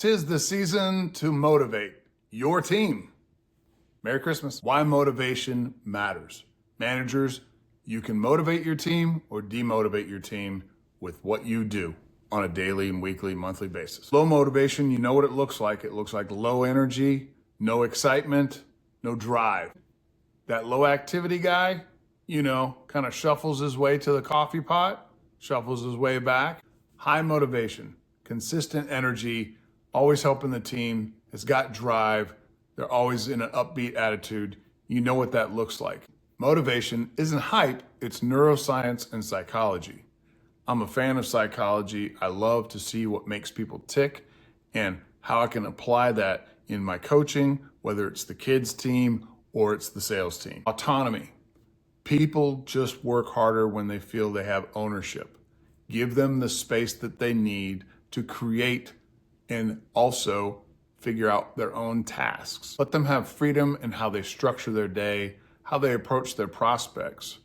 'Tis the season to motivate your team. Merry Christmas. Why motivation matters. Managers, you can motivate your team or demotivate your team with what you do on a daily and weekly, monthly basis. Low motivation, you know what it looks like. It looks like low energy, no excitement, no drive. That low activity guy, kind of shuffles his way to the coffee pot, shuffles his way back. High motivation, consistent energy, always helping the team, has got drive. They're always in an upbeat attitude. You know what that looks like. Motivation isn't hype, it's neuroscience and psychology. I'm a fan of psychology. I love to see what makes people tick and how I can apply that in my coaching, whether it's the kids team or it's the sales team. Autonomy. People just work harder when they feel they have ownership. Give them the space that they need to create and also figure out their own tasks. Let them have freedom in how they structure their day, how they approach their prospects.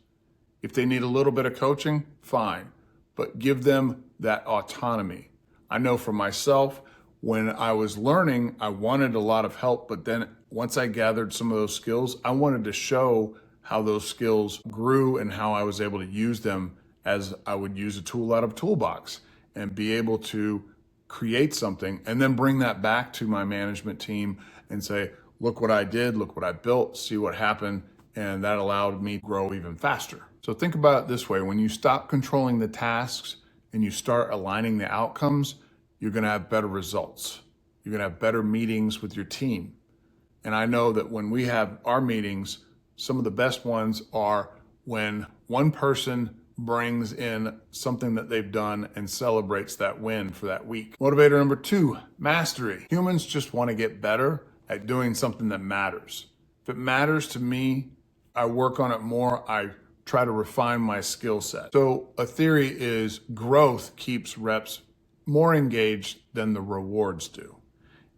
If they need a little bit of coaching, fine, but give them that autonomy. I know for myself, when I was learning, I wanted a lot of help, but then once I gathered some of those skills, I wanted to show how those skills grew and how I was able to use them as I would use a tool out of a toolbox and be able to create something and then bring that back to my management team and say, look what I did, look what I built, see what happened. And that allowed me to grow even faster. So think about it this way. When you stop controlling the tasks and you start aligning the outcomes, you're going to have better results. You're going to have better meetings with your team. And I know that when we have our meetings, some of the best ones are when one person brings in something that they've done and celebrates that win for that week. Motivator number 2, mastery. Humans just want to get better at doing something that matters. If it matters to me, I work on it more. I try to refine my skill set. So a theory is growth keeps reps more engaged than the rewards do.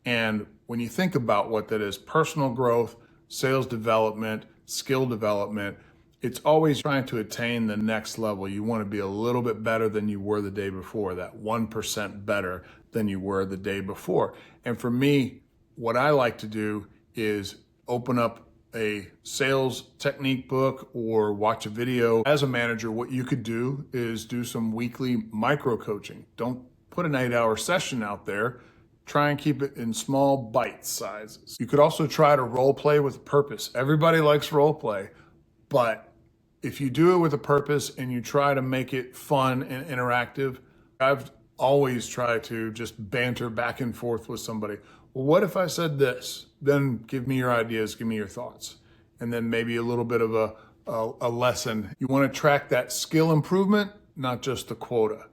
And when you think about what that is, personal growth, sales development, skill development, it's always trying to attain the next level. You want to be a little bit better than you were the day before, that 1% better than you were the day before. And for me, what I like to do is open up a sales technique book or watch a video. As a manager, what you could do is do some weekly micro coaching. Don't put an 8-hour session out there. Try and keep it in small bite sizes. You could also try to role play with purpose. Everybody likes role play, but if you do it with a purpose and you try to make it fun and interactive, I've always tried to just banter back and forth with somebody. Well, what if I said this? Then give me your ideas, give me your thoughts. And then maybe a little bit of a lesson. You want to track that skill improvement, not just the quota.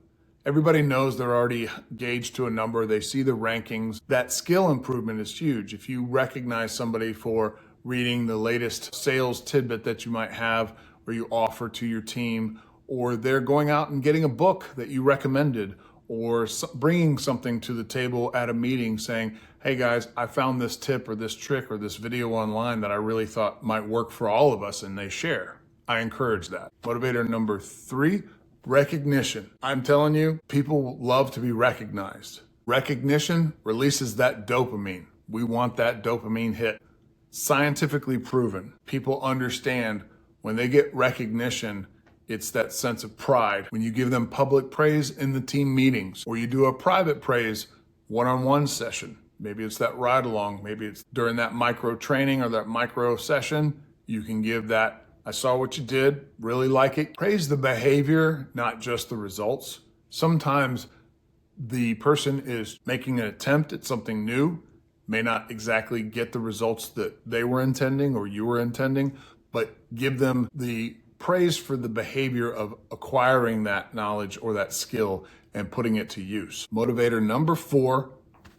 Everybody knows they're already gauged to a number. They see the rankings. That skill improvement is huge. If you recognize somebody for reading the latest sales tidbit that you might have or you offer to your team, or they're going out and getting a book that you recommended, or bringing something to the table at a meeting saying, hey guys, I found this tip or this trick or this video online that I really thought might work for all of us, and they share. I encourage that. Motivator number 3, recognition. I'm telling you, people love to be recognized. Recognition releases that dopamine. We want that dopamine hit. Scientifically proven. People understand when they get recognition, it's that sense of pride. When you give them public praise in the team meetings, or you do a private praise one-on-one session, maybe it's that ride along, maybe it's during that micro training or that micro session, you can give that, I saw what you did, really like it. Praise the behavior, not just the results. Sometimes the person is making an attempt at something new, may not exactly get the results that they were intending or you were intending, but give them the praise for the behavior of acquiring that knowledge or that skill and putting it to use. Motivator number 4,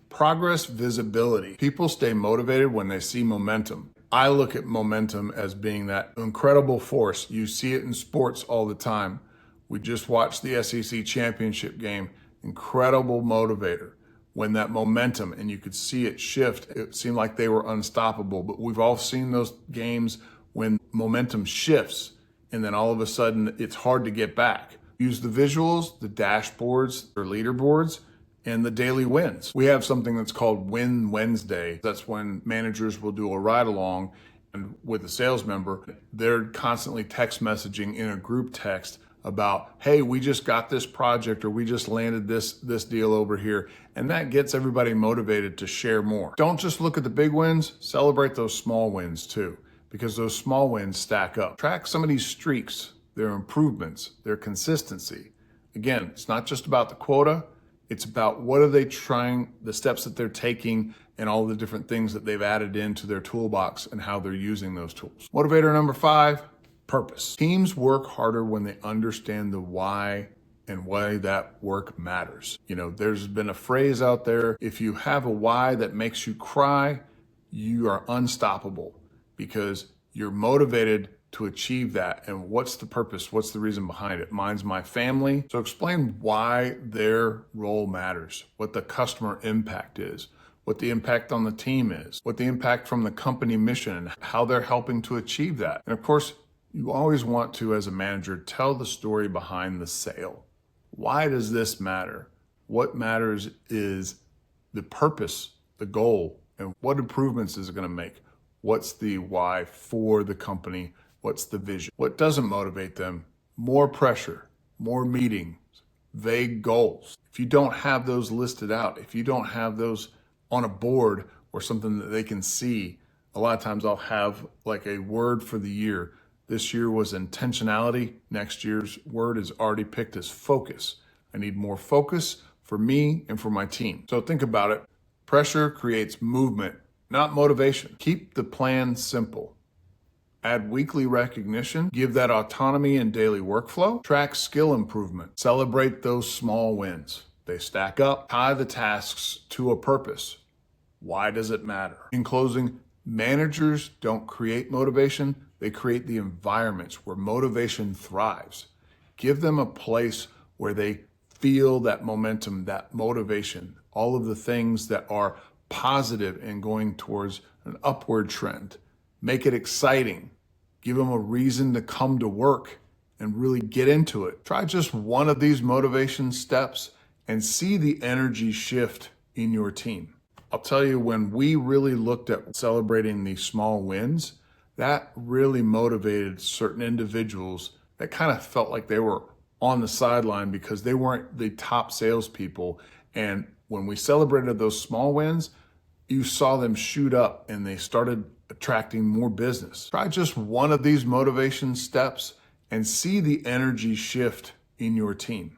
progress visibility. People stay motivated when they see momentum. I look at momentum as being that incredible force. You see it in sports all the time. We just watched the SEC championship game. Incredible motivator. When that momentum, and you could see it shift, it seemed like they were unstoppable. But we've all seen those games when momentum shifts and then all of a sudden it's hard to get back. Use the visuals, the dashboards or leaderboards, and the daily wins. We have something that's called Win Wednesday. That's when managers will do a ride along and with a sales member, they're constantly text messaging in a group text about, hey, we just got this project or we just landed this deal over here. And that gets everybody motivated to share more. Don't just look at the big wins, celebrate those small wins too, because those small wins stack up. Track some of these streaks, their improvements, their consistency. Again, it's not just about the quota, it's about what are they trying, the steps that they're taking, and all the different things that they've added into their toolbox and how they're using those tools. Motivator number 5, purpose. Teams work harder when they understand the why and why that work matters. You know, there's been a phrase out there, if you have a why that makes you cry, you are unstoppable because you're motivated to achieve that. And what's the purpose? What's the reason behind it? Mine's my family. So explain why their role matters, what the customer impact is, what the impact on the team is, what the impact from the company mission, and how they're helping to achieve that. And of course, you always want to, as a manager, tell the story behind the sale. Why does this matter? What matters is the purpose, the goal, and what improvements is it going to make? What's the why for the company? What's the vision? What doesn't motivate them? More pressure, more meetings, vague goals. If you don't have those listed out, if you don't have those on a board or something that they can see, a lot of times I'll have like a word for the year. This year was intentionality. Next year's word is already picked as focus. I need more focus for me and for my team. So think about it. Pressure creates movement, not motivation. Keep the plan simple. Add weekly recognition, give that autonomy and daily workflow, track skill improvement, celebrate those small wins. They stack up, tie the tasks to a purpose. Why does it matter? In closing, managers don't create motivation, they create the environments where motivation thrives. Give them a place where they feel that momentum, that motivation, all of the things that are positive and going towards an upward trend. Make it exciting. Give them a reason to come to work and really get into it. Try just one of these motivation steps and see the energy shift in your team. I'll tell you, when we really looked at celebrating these small wins, that really motivated certain individuals that kind of felt like they were on the sideline because they weren't the top salespeople. And when we celebrated those small wins, you saw them shoot up and they started attracting more business. Try just one of these motivation steps and see the energy shift in your team.